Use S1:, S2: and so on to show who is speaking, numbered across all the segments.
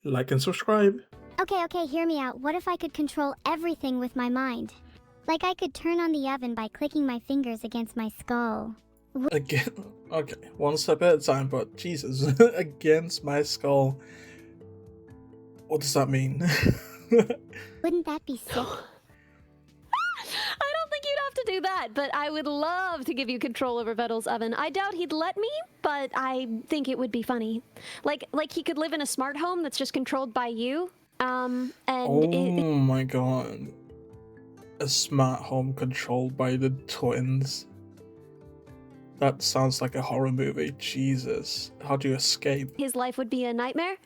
S1: like and subscribe.
S2: Okay, hear me out. What if I could control everything with my mind? Like I could turn on the oven by clicking my fingers against my skull.
S1: Again, okay, one step at a time, but Jesus, against my skull. What does that mean?
S2: Wouldn't that be sick?
S3: I don't think you'd have to do that, but I would love to give you control over Vettel's oven. I doubt he'd let me, but I think it would be funny. Like he could live in a smart home that's just controlled by you.
S1: Oh my god. A smart home controlled by the twins. That sounds like a horror movie. Jesus. How do you escape?
S3: His life would be a nightmare.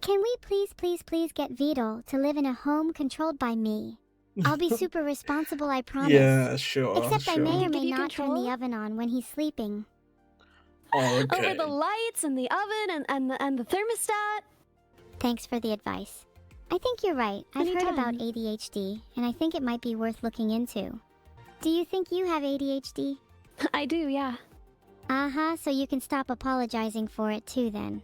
S2: Can we please get Vedal to live in a home controlled by me? I'll be super responsible, I promise.
S1: Yeah, sure.
S2: Except I may or may
S3: Give you
S2: not turn
S3: control?
S2: the oven on when he's sleeping.
S1: Oh, okay.
S3: Over the lights and the oven and the thermostat.
S2: Thanks for the advice. I think you're right. I've heard about
S3: Anytime.
S2: ADHD, and I think it might be worth looking into. Do you think you have ADHD?
S3: I do, yeah.
S2: Uh-huh, so you can stop apologizing for it too then.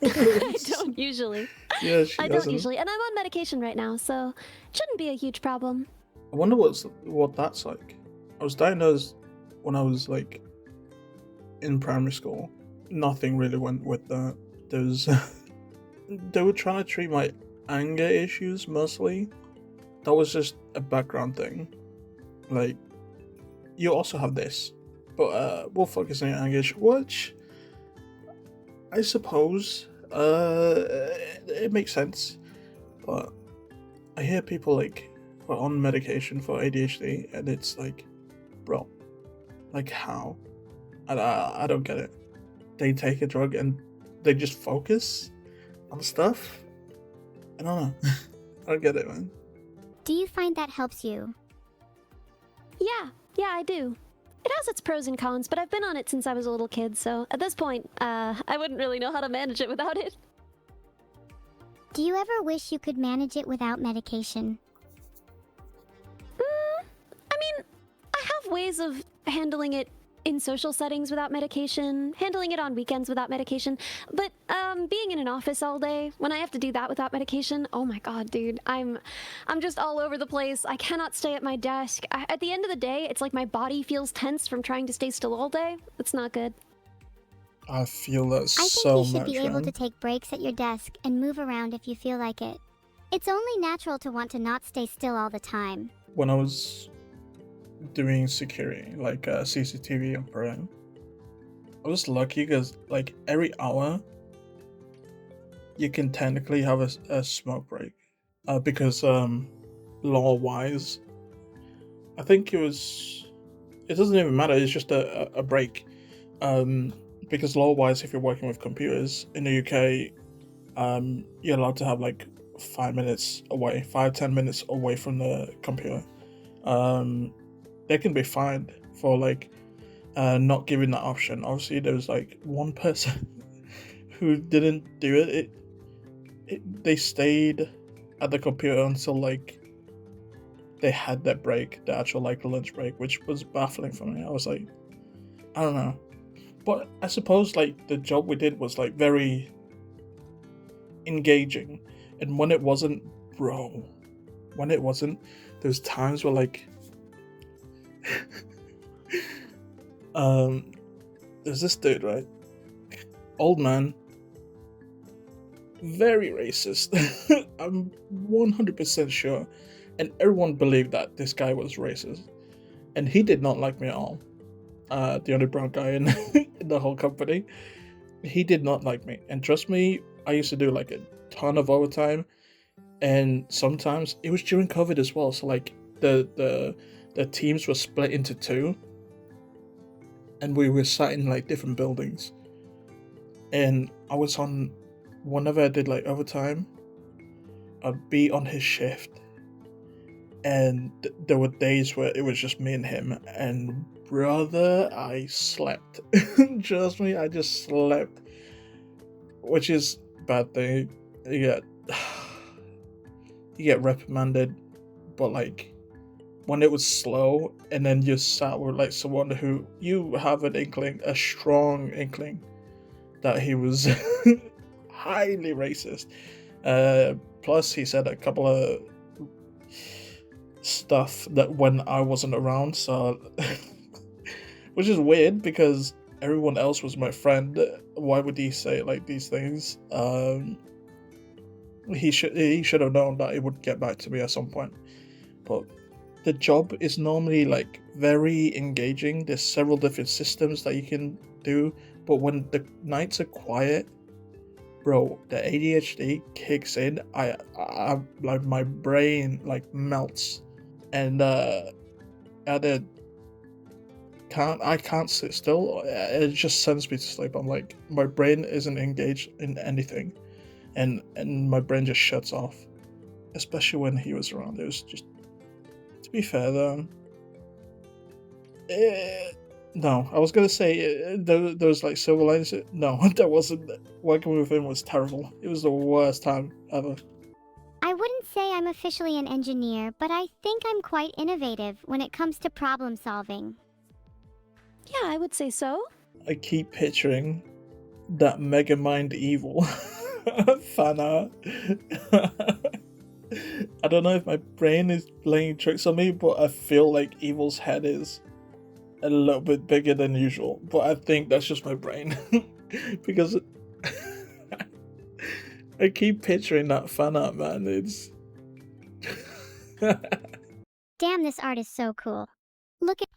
S3: I don't usually.
S1: Yeah, she
S3: I
S1: doesn't.
S3: don't usually. And I'm on medication right now, so it shouldn't be a huge problem.
S1: I wonder what that's like. I was diagnosed when I was like in primary school. Nothing really went with that. They were trying to treat my anger issues mostly. That was just a background thing. Like, you also have this, but we'll focus on your anger issue, which I suppose it makes sense. But I hear people like who are on medication for ADHD, and it's like, bro, like how? I don't get it. They take a drug and they just focus on stuff. I don't know. I don't get it, man.
S2: Do you find that helps you?
S3: Yeah, I do. It has its pros and cons, but I've been on it since I was a little kid, so at this point, I wouldn't really know how to manage it without it.
S2: Do you ever wish you could manage it without medication?
S3: I mean, I have ways of handling it in social settings without medication, handling it on weekends without medication, but being in an office all day, when I have to do that without medication, oh my god, dude, I'm just all over the place. I cannot stay at my desk. At the end of the day, it's like my body feels tense from trying to stay still all day. It's not good.
S1: I feel that
S2: I think
S1: so
S2: you should
S1: much,
S2: be able
S1: man.
S2: to take breaks at your desk and move around if you feel like it. It's only natural to want to not stay still all the time.
S1: When I was doing security, like CCTV operating, I was lucky because like every hour you can technically have a smoke break, because law wise I think it doesn't even matter, it's just a break, because law wise if you're working with computers in the UK, you're allowed to have like 5 minutes away, 5-10 minutes away from the computer. They can be fined for like not giving that option. Obviously there was like one person who didn't do it. They stayed at the computer until like they had their break, the actual like lunch break, which was baffling for me. I was like, I don't know, but I suppose like the job we did was like very engaging, and when it wasn't, there's times where like there's this dude, right? Old man, very racist. I'm 100% sure, and everyone believed that this guy was racist, and he did not like me at all. The only brown guy in, in the whole company. He did not like me, and trust me, I used to do like a ton of overtime, and sometimes it was during COVID as well. So like the teams were split into two, and we were sat in like different buildings. And I was on, whenever I did like overtime, I'd be on his shift, and there were days where it was just me and him, and brother, I slept. Trust me, I just slept, which is a bad thing. You get reprimanded, but like when it was slow, and then you sat with like someone who you have an inkling, a strong inkling, that he was highly racist. Plus, he said a couple of stuff that when I wasn't around, so which is weird because everyone else was my friend. Why would he say like these things? He should have known that it would get back to me at some point. But the job is normally like very engaging. There's several different systems that you can do, but when the nights are quiet, bro, the ADHD kicks in. I like my brain like melts, and I can't sit still. It just sends me to sleep. I'm like, my brain isn't engaged in anything, and my brain just shuts off. Especially when he was around. It was just, to be fair though. No, I was gonna say there was like silver linings. No, there wasn't. Working with him was terrible. It was the worst time ever.
S2: I wouldn't say I'm officially an engineer, but I think I'm quite innovative when it comes to problem solving.
S3: Yeah, I would say so.
S1: I keep picturing that Megamind evil fan art. I don't know if my brain is playing tricks on me, but I feel like Evil's head is a little bit bigger than usual. But I think that's just my brain. Because I keep picturing that fan art, man. It's...
S2: Damn, this art is so cool. Look at...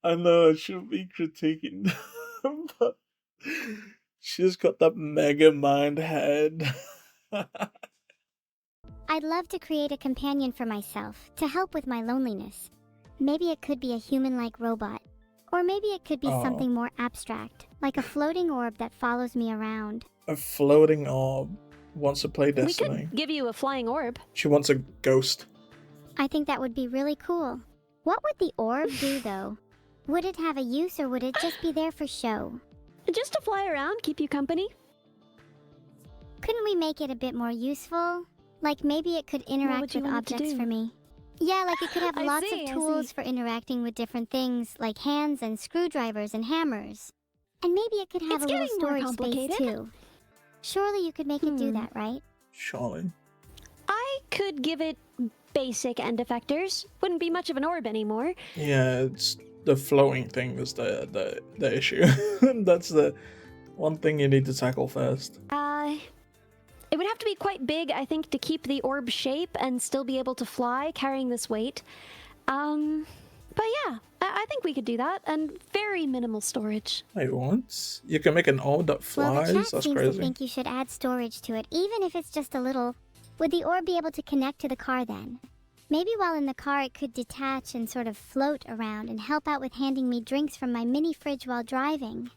S1: I know I shouldn't be critiquing, but she's got that mega mind head.
S2: I'd love to create a companion for myself to help with my loneliness. Maybe it could be a human-like robot. Or maybe it could be something more abstract, like a floating orb that follows me around.
S1: A floating orb wants to play Destiny.
S3: We could give you a flying orb.
S1: She wants a ghost.
S2: I think that would be really cool. What would the orb do, though? Would it have a use, or would it just be there for show?
S3: Just to fly around, keep you company.
S2: Couldn't we make it a bit more useful? Like maybe it could interact with objects for me. Yeah, like it could have lots of tools for interacting with different things, like hands and screwdrivers and hammers. And maybe it could have a little storage space too. Surely you could make it do that, right?
S1: Surely.
S3: I could give it basic end effectors. Wouldn't be much of an orb anymore.
S1: Yeah, it's the floating thing is the issue. That's the one thing you need to tackle first.
S3: It would have to be quite big, I think, to keep the orb shape and still be able to fly, carrying this weight. But yeah, I think we could do that, and very minimal storage.
S1: Wait, what? You can make an orb that flies?
S2: Well, the chat
S1: That's
S2: seems
S1: crazy.
S2: to think you should add storage to it, even if it's just a little. Would the orb be able to connect to the car then? Maybe while in the car it could detach and sort of float around and help out with handing me drinks from my mini fridge while driving.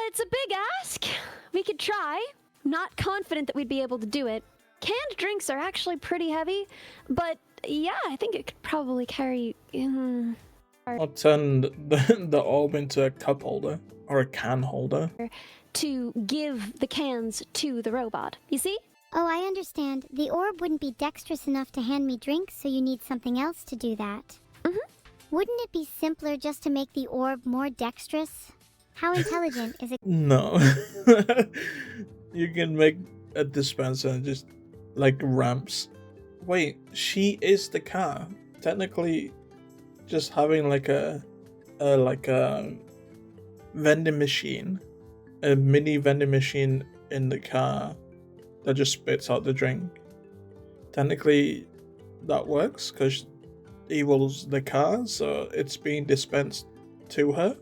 S3: It's a big ask. We could try. I'm not confident that we'd be able to do it. Canned drinks are actually pretty heavy, but yeah, I think it could probably carry...
S1: I'll turn the orb into a cup holder or a can holder.
S3: To give the cans to the robot, you see?
S2: Oh, I understand. The orb wouldn't be dexterous enough to hand me drinks, so you need something else to do that. Wouldn't it be simpler just to make the orb more dexterous? How intelligent is it?
S1: No. You can make a dispenser and just like ramps. Wait, she is the car. Technically, just having like a vending machine, a mini vending machine in the car that just spits out the drink. Technically, that works because Evil's the car, so it's being dispensed to her.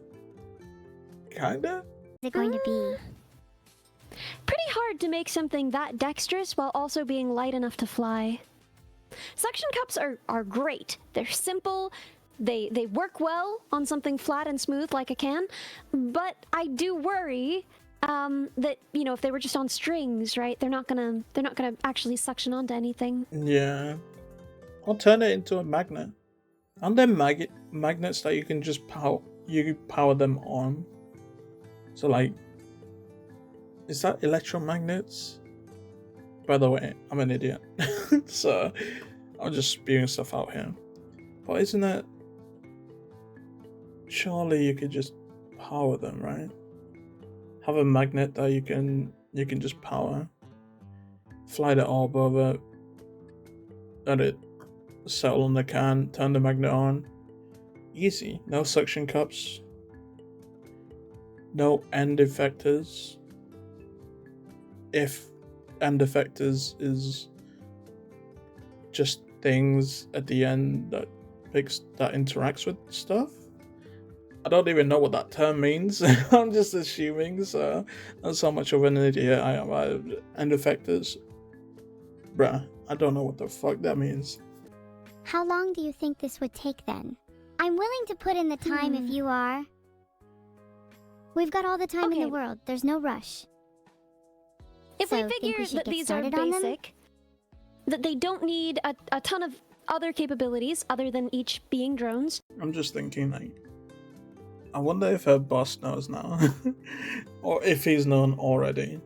S1: Kinda?
S2: Is it going to be?
S3: Pretty hard to make something that dexterous while also being light enough to fly. Suction cups are great. They're simple. They work well on something flat and smooth like a can. But I do worry that, you know, if they were just on strings, right? They're not gonna actually suction onto anything.
S1: Yeah. I'll turn it into a magnet. Aren't there magnets that you can just power them on? So like, is that electromagnets? By the way, I'm an idiot. So I'm just spewing stuff out here. But isn't it? Surely you could just power them, right? Have a magnet that you can just power. Fly the orb over. Let it settle on the can. Turn the magnet on. Easy. No suction cups. No end effectors. If end effectors is just things at the end that interacts with stuff. I don't even know what that term means. I'm just assuming, so not so much of an idiot I am. End effectors. Bruh, I don't know what the fuck that means.
S2: How long do you think this would take then? I'm willing to put in the time if you are. We've got all the time in the world. There's no rush.
S3: If we figure that these are basic, that they don't need a ton of other capabilities other than each being drones.
S1: I'm just thinking, like, I wonder if her boss knows now, or if he's known already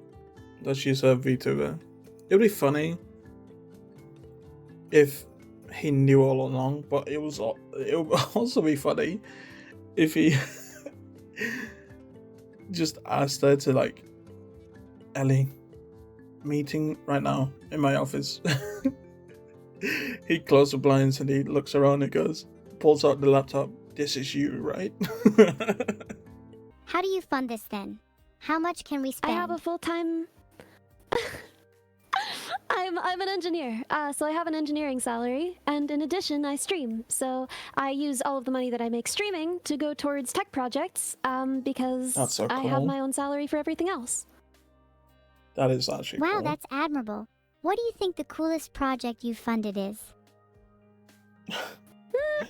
S1: that she's a VTuber. It'd be funny if he knew all along, but it would also be funny if he just asked her to, like, Ellie, meeting right now in my office. He closes the blinds and he looks around and goes, pulls out the laptop. This is you, right?
S2: How do you fund this then? How much can we spend?
S3: I have a full-time... I'm an engineer, so I have an engineering salary, and in addition, I stream. So I use all of the money that I make streaming to go towards tech projects, because
S1: That's so cool.
S3: I have my own salary for everything else.
S1: That is actually
S2: Wow,
S1: cool.
S2: that's admirable. What do you think the coolest project you've funded is?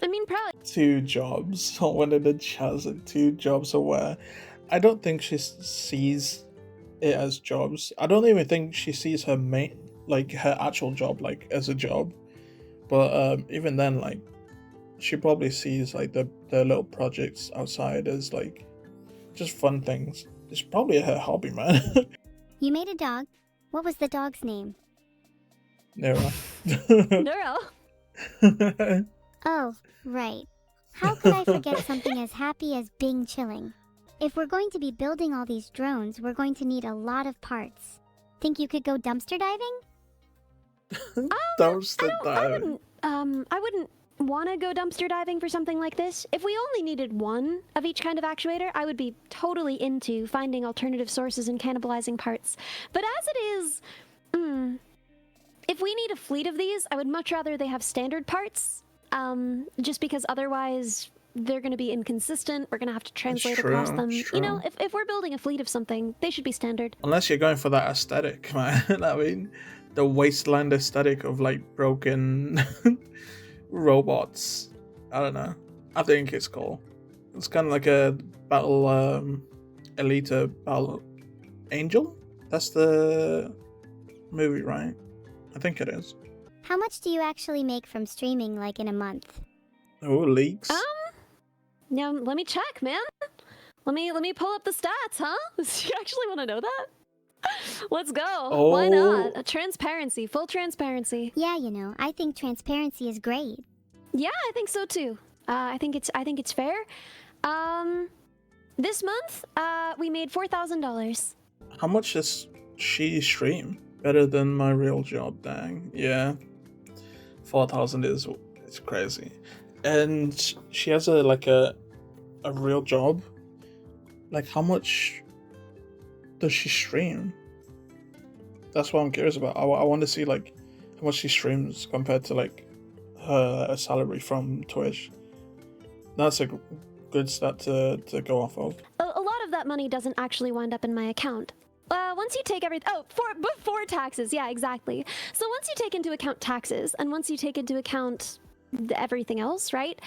S3: I mean, probably
S1: 2 jobs. One of the chats and 2 jobs aware. I don't think she sees it as jobs. I don't even think she sees her her actual job, like, as a job. But even then, like, she probably sees, like, the little projects outside as, like, just fun things. It's probably her hobby, man.
S2: You made a dog. What was the dog's name?
S1: Neuro.
S3: Neuro.
S2: Oh, right. How could I forget something as happy as Bing chilling? If we're going to be building all these drones, we're going to need a lot of parts. Think you could go dumpster diving?
S1: Dumpster diving.
S3: I wouldn't want to go dumpster diving for something like this. If we only needed one of each kind of actuator, I would be totally into finding alternative sources and cannibalizing parts. But as it is, if we need a fleet of these, I would much rather they have standard parts. Just because otherwise they're going to be inconsistent. We're going to have to translate across them. You know, if we're building a fleet of something, they should be standard.
S1: Unless you're going for that aesthetic, man. I mean, the wasteland aesthetic of, like, broken robots. I don't know. I think it's cool. It's kind of like a battle, Elite Battle Angel? That's the movie, right? I think it is.
S2: How much do you actually make from streaming, like, in a month?
S1: Oh, leaks.
S3: Now let me check, man. Let me pull up the stats, huh? You actually want to know that? Let's go.
S1: Oh.
S3: Why not? Transparency, full transparency.
S2: Yeah, you know, I think transparency is great.
S3: Yeah, I think so too. I think it's fair. This month, we made $4,000.
S1: How much does she stream? Better than my real job, dang. Yeah. 4,000 it's crazy. And she has a real job. Like, how much does she stream? That's what I'm curious about. I want to see, like, how much she streams compared to, like, her salary from Twitch. That's a good stat to go off of.
S3: A lot of that money doesn't actually wind up in my account. Once you take before taxes, yeah, exactly. So once you take into account taxes, and once you take into account everything else, right?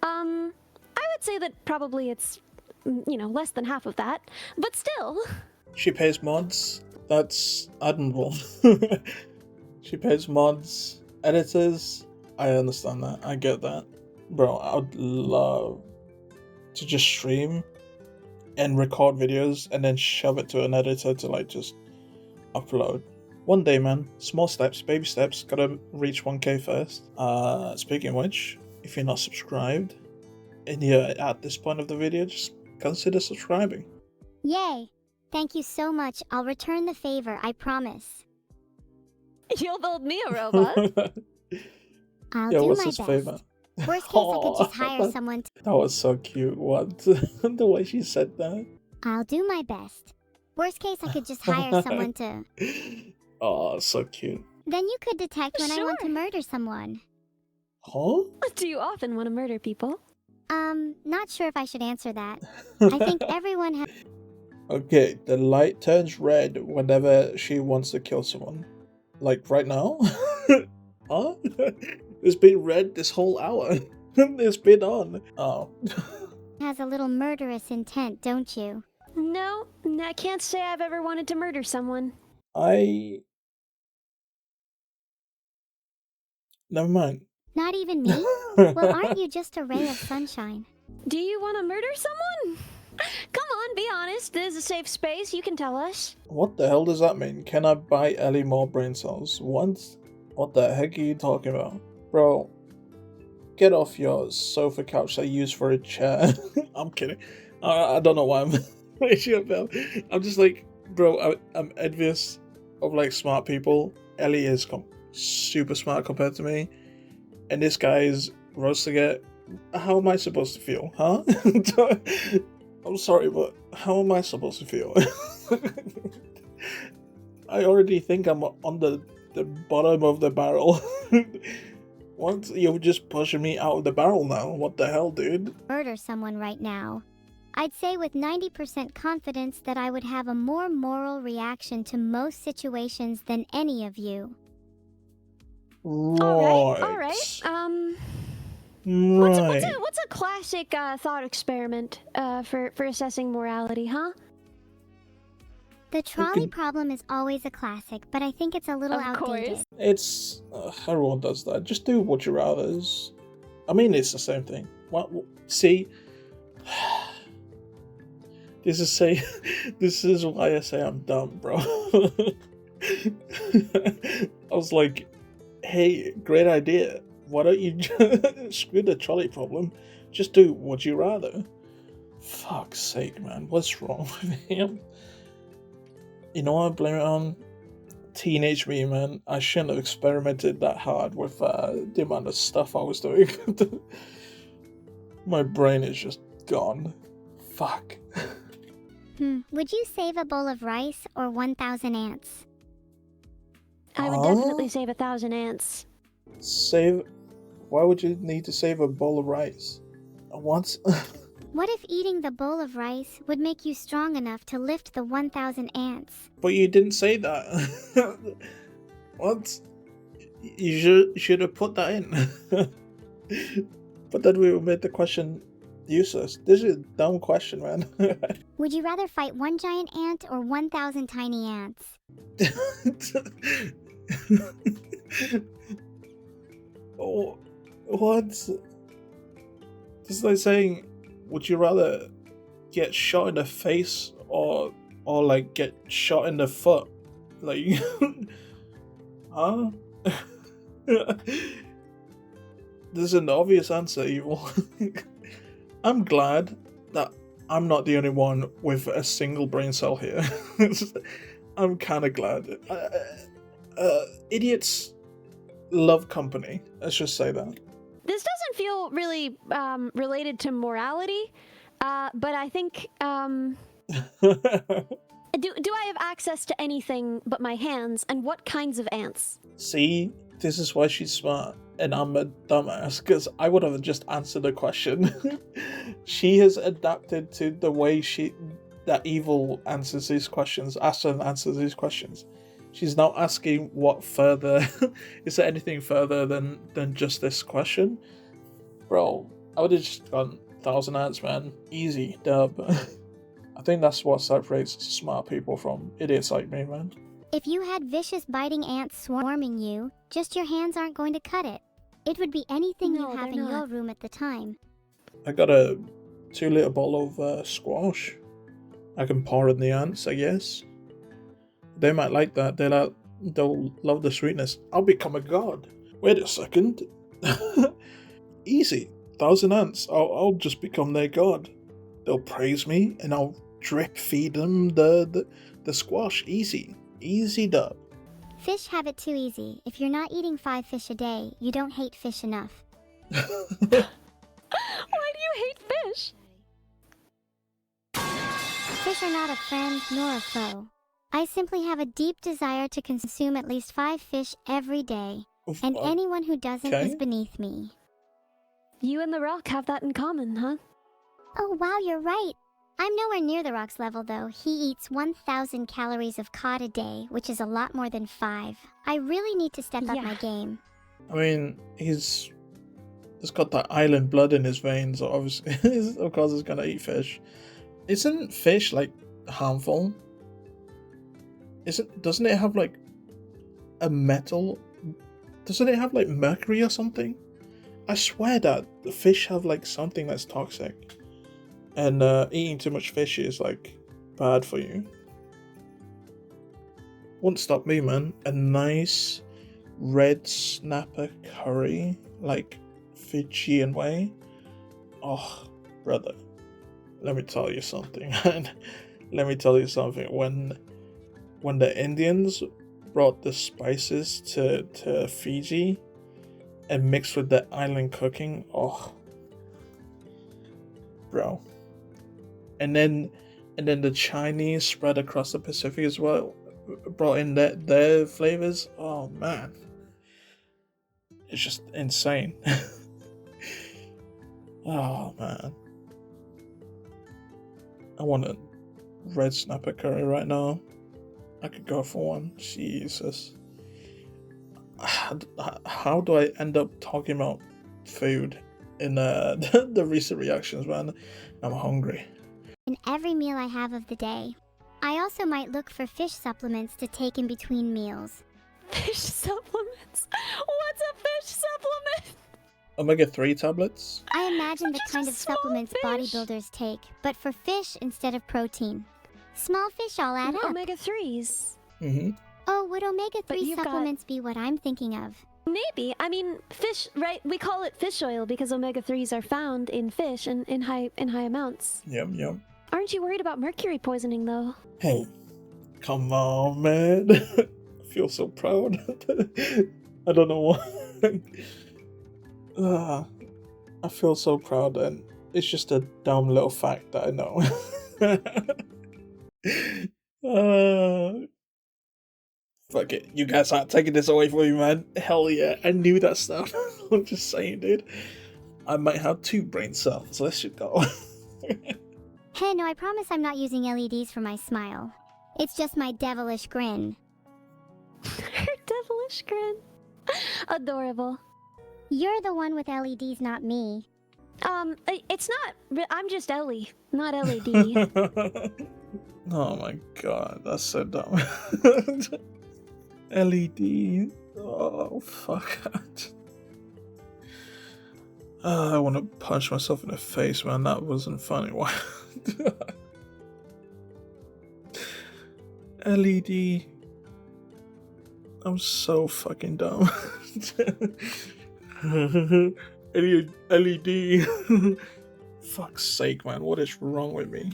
S3: I would say that probably it's, less than half of that, but still.
S1: She pays mods. That's admirable. She pays mods, editors. I understand that. I get that. Bro, I would love to just stream and record videos and then shove it to an editor to, like, just upload. One day, man. Small steps, baby steps. Gotta reach 1K first. Speaking of which, if you're not subscribed and you're at this point of the video, just consider subscribing.
S2: Yay! Thank you so much. I'll return the favor, I promise.
S3: You'll build me a robot?
S2: I'll do
S1: what's
S2: my
S1: his
S2: best.
S1: favor?
S2: Worst case, I could just hire someone to...
S1: That was so cute. What? The way she said that.
S2: I'll do my best. Worst case, I could just hire someone to...
S1: Oh, so cute.
S2: Then you could detect when I want to murder someone.
S1: Huh?
S3: Do you often want to murder people?
S2: Not sure if I should answer that. I think everyone has...
S1: Okay, the light turns red whenever she wants to kill someone. Like right now? Huh? It's been red this whole hour. It's been on. Oh.
S2: has a little murderous intent, don't you?
S3: No, I can't say I've ever wanted to murder someone.
S1: Never mind.
S2: Not even me? Well, aren't you just a ray of sunshine?
S3: Do you want to murder someone? Come on, be honest. This is a safe space. You can tell us.
S1: What the hell does that mean? Can I buy Ellie more brain cells? What the heck are you talking about? Bro, get off your sofa couch I use for a chair. I'm kidding. I don't know why I'm raising a bell. I'm just like, bro, I'm envious of like smart people. Ellie is super smart compared to me. And this guy is roasting it. How am I supposed to feel, huh? I'm sorry, but how am I supposed to feel? I already think I'm on the bottom of the barrel. What? You're just pushing me out of the barrel now. What the hell, dude?
S2: Murder someone right now. I'd say with 90% confidence that I would have a more moral reaction to most situations than any of you.
S1: Right.
S3: All right.
S1: Right.
S3: What's a classic thought experiment for assessing morality, huh?
S2: The trolley problem is always a classic, but I think it's a little outdated.
S3: Course.
S1: It's everyone does that. Just do what you rather's. I mean, it's the same thing. See, this is why I say I'm dumb, bro. I was like, hey, great idea. Why don't you screw the trolley problem? Just do what you rather. Fuck's sake, man. What's wrong with him? You know what? Blame it on teenage me, man. I shouldn't have experimented that hard with the amount of stuff I was doing. My brain is just gone. Fuck.
S2: Would you save a bowl of rice or 1,000 ants?
S3: I would definitely save 1,000 ants.
S1: Why would you need to save a bowl of rice? What?
S2: What if eating the bowl of rice would make you strong enough to lift the 1,000 ants?
S1: But you didn't say that. What? You should have put that in. But then we made the question useless. This is a dumb question, man.
S2: Would you rather fight one giant ant or 1,000 tiny ants?
S1: Oh, what? This is like saying, would you rather get shot in the face or like get shot in the foot? Like, huh? There's an obvious answer, Evil. I'm glad that I'm not the only one with a single brain cell here. I'm kind of glad. Idiots love company. Let's just say that.
S3: This doesn't feel really related to morality, but I think do I have access to anything but my hands, and what kinds of ants?
S1: See, this is why she's smart, and I'm a dumbass, because I would have just answered the question. She has adapted to the way that Evil answers these questions, Aston answers these questions. She's now asking what further, is there anything further than just this question? Bro, I would have just gone 1,000 ants, man. Easy, dub. I think that's what separates smart people from idiots like me, man.
S2: If you had vicious biting ants swarming you, just your hands aren't going to cut it. It would be anything you have in your room at the time.
S1: I got a 2-liter bowl of squash. I can pour in the ants, I guess. They might like that. They'll love the sweetness. I'll become a god. Wait a second. Easy. 1,000 ants. I'll just become their god. They'll praise me, and I'll drip feed them the squash. Easy. Easy dub.
S2: Fish have it too easy. If you're not eating 5 fish a day, you don't hate fish enough.
S3: Why do you hate fish?
S2: Fish are not a friend nor a foe. I simply have a deep desire to consume at least 5 fish every day, and anyone who doesn't is beneath me.
S3: You and the rock have that in common, huh?
S2: Oh wow, you're right. I'm nowhere near the rock's level though. He eats 1,000 calories of cod a day, which is a lot more than 5. I really need to step up my game.
S1: I mean, he's got that island blood in his veins, so obviously, of course he's gonna eat fish. Isn't fish, like, harmful? Doesn't it have, like, a metal? Doesn't it have, like, mercury or something? I swear that the fish have, like, something that's toxic. And eating too much fish is, like, bad for you. Won't stop me, man. A nice red snapper curry, like, Fijian way. Oh, brother. Let me tell you something, man. Let me tell you something. When the Indians brought the spices to Fiji and mixed with the island cooking, oh, bro. And then the Chinese spread across the Pacific as well, brought in their flavors. Oh man, it's just insane. Oh man, I want a red snapper curry right now. I could go for one. Jesus. How do I end up talking about food in the recent reactions, man? I'm hungry.
S2: In every meal I have of the day. I also might look for fish supplements to take in between meals.
S3: Fish supplements? What's a fish supplement?
S1: Omega-3 tablets?
S2: I imagine the kind of supplements bodybuilders take, but for fish instead of protein. Small fish all add up.
S3: Omega-3s.
S1: Mm-hmm.
S2: Oh, would omega-3 supplements be what I'm thinking of?
S3: Maybe. I mean, fish, right? We call it fish oil because omega-3s are found in fish and in high amounts.
S1: Yep.
S3: Aren't you worried about mercury poisoning, though?
S1: Hey, come on, man. I feel so proud. I don't know why. I feel so proud, and it's just a dumb little fact that I know. Fuck it. You guys aren't taking this away from me, man. Hell yeah. I knew that stuff. I'm just saying, dude. I might have 2 brain cells. Let's just go.
S2: Hey, no, I promise I'm not using LEDs for my smile. It's just my devilish grin.
S3: Her devilish grin. Adorable.
S2: You're the one with LEDs, not me.
S3: It's not. I'm just Ellie, not LED.
S1: Oh my god, that's so dumb. LED. Oh, fuck. I want to punch myself in the face, man. That wasn't funny. Why? LED. I'm so fucking dumb. LED. Fuck's sake, man. What is wrong with me?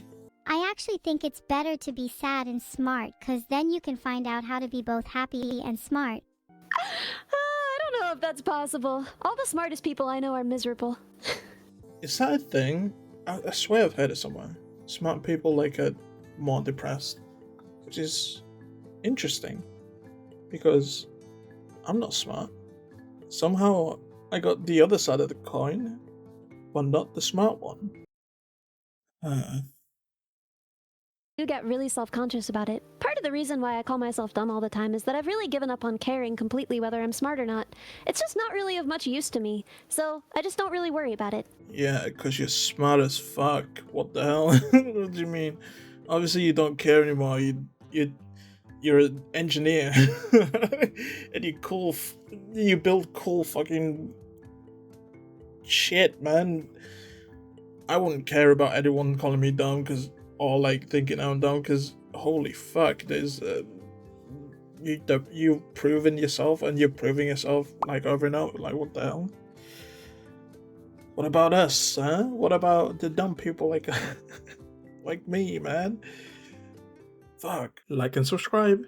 S2: I actually think it's better to be sad and smart, cause then you can find out how to be both happy and smart.
S3: I don't know if that's possible. All the smartest people I know are miserable.
S1: Is that a thing? I swear I've heard it somewhere. Smart people like are more depressed, which is interesting because I'm not smart. Somehow I got the other side of the coin, but not the smart one.
S3: You get really self-conscious about it. Part of the reason why I call myself dumb all the time is that I've really given up on caring completely whether I'm smart or not. It's just not really of much use to me, so I just don't really worry about it.
S1: Yeah, because you're smart as fuck. What the hell? What do you mean? Obviously you don't care anymore. You're an engineer. And you build cool fucking shit, man. I wouldn't care about anyone calling me dumb or like thinking I'm dumb, because holy fuck, there's you've proven yourself, and you're proving yourself like over and over. Like, what the hell? What about us, huh? What about the dumb people like like me, man? Fuck. Like and subscribe.